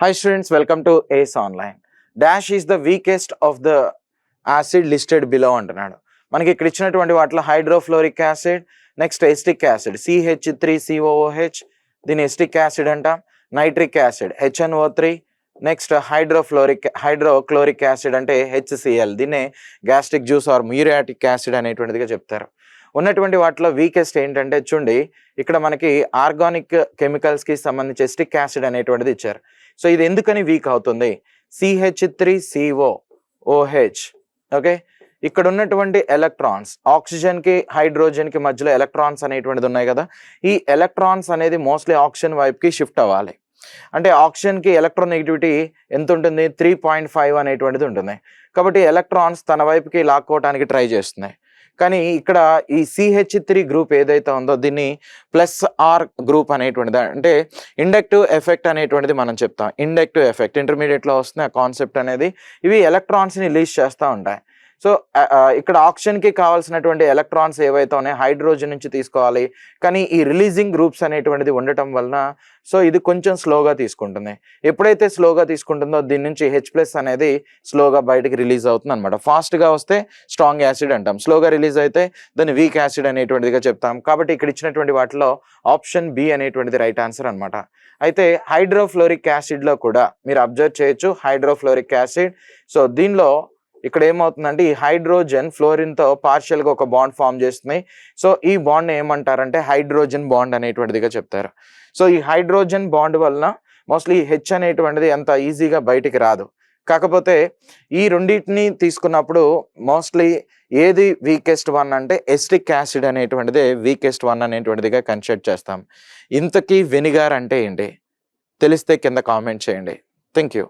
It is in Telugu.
Hi students, welcome to ACE Online. Dash is the weakest of the acid listed below అంటున్నాడు. మనకి ఇక్కడ ఇచ్చినటువంటి వాటిలో hydrofluoric acid, next acetic acid CH3COOH, దీని ఎస్టిక్ యాసిడ్ అంటాం. Nitric acid HNO3, next hydrochloric acid అంటే HCl, దీన్నే gastric juice or muriatic acid అనేటువంటిదిగా చెప్తారు. ఉన్నటువంటి వాటిలో వీకెస్ట్ ఏంటంటే చూడండి, ఇక్కడ మనకి ఆర్గానిక్ కెమికల్స్కి సంబంధించి ఎస్టిక్ యాసిడ్ అనేటువంటిది ఇచ్చారు. సో ఇది ఎందుకని వీక్ అవుతుంది? CH3COOH. ఓకే, ఇక్కడ ఉన్నటువంటి ఎలక్ట్రాన్స్, ఆక్సిజన్కి హైడ్రోజన్కి మధ్యలో ఎలక్ట్రాన్స్ అనేటువంటిది ఉన్నాయి కదా, ఈ ఎలక్ట్రాన్స్ అనేది మోస్ట్లీ ఆక్సిజన్ వైపుకి షిఫ్ట్ అవ్వాలి. అంటే ఆక్సిజన్కి ఎలక్ట్రోనెగటివిటీ ఎంత ఉంటుంది? 3.5 అనేటువంటిది ఉంటుంది. కాబట్టి ఎలక్ట్రాన్స్ తన వైపుకి లాక్కోవడానికి ట్రై చేస్తున్నాయి. కానీ ఇక్కడ ఈ CH3 గ్రూప్ ఏదైతే ఉందో దీన్ని +R గ్రూప్ అనేటువంటిది, అంటే ఇండక్టివ్ ఎఫెక్ట్ అనేటువంటిది మనం చెప్తాం. ఇండక్టివ్ ఎఫెక్ట్ ఇంటర్మీడియట్లో వస్తుంది ఆ కాన్సెప్ట్ అనేది. ఇవి ఎలక్ట్రాన్స్ని రిలీజ్ చేస్తూ ఉంటాయి. సో ఇక్కడ ఆక్సిజన్కి కావాల్సినటువంటి ఎలక్ట్రాన్స్ ఏవైతే ఉన్నాయో హైడ్రోజన్ నుంచి తీసుకోవాలి, కానీ ఈ రిలీజింగ్ గ్రూప్స్ అనేటువంటిది ఉండటం వలన సో ఇది కొంచెం స్లోగా తీసుకుంటుంది. ఎప్పుడైతే స్లోగా తీసుకుంటుందో దీని నుంచి H+ అనేది స్లోగా బయటకి రిలీజ్ అవుతుంది అనమాట. ఫాస్ట్గా వస్తే స్ట్రాంగ్ యాసిడ్ అంటాం, స్లోగా రిలీజ్ అయితే దాన్ని వీక్ యాసిడ్ అనేటువంటిదిగా చెప్తాం. కాబట్టి ఇక్కడ ఇచ్చినటువంటి వాటిలో ఆప్షన్ B అనేటువంటిది రైట్ ఆన్సర్ అనమాట. అయితే హైడ్రోఫ్లోరిక్ యాసిడ్లో కూడా మీరు అబ్జర్వ్ చేయొచ్చు, హైడ్రోఫ్లోరిక్ యాసిడ్. సో దీనిలో ఇక్కడ ఏమవుతుందంటే ఈ హైడ్రోజన్ ఫ్లోరిన్తో పార్షియల్గా ఒక బాండ్ ఫామ్ చేస్తుంది. సో ఈ బాండ్ ఏమంటారంటే హైడ్రోజన్ బాండ్ అనేటువంటిదిగా చెప్తారు. సో ఈ హైడ్రోజన్ బాండ్ వలన మోస్ట్లీ H అనేటువంటిది అంత ఈజీగా బయటికి రాదు. కాకపోతే ఈ రెండింటిని తీసుకున్నప్పుడు మోస్ట్లీ ఏది వీకెస్ట్ వన్ అంటే ఎస్టిక్ యాసిడ్ అనేటువంటిదే వీకెస్ట్ వన్ అనేటువంటిదిగా కన్సిడర్ చేస్తాం. ఇంతకీ వెనిగర్ అంటే ఏంటి తెలిస్తే కింద కామెంట్ చేయండి. Thank you.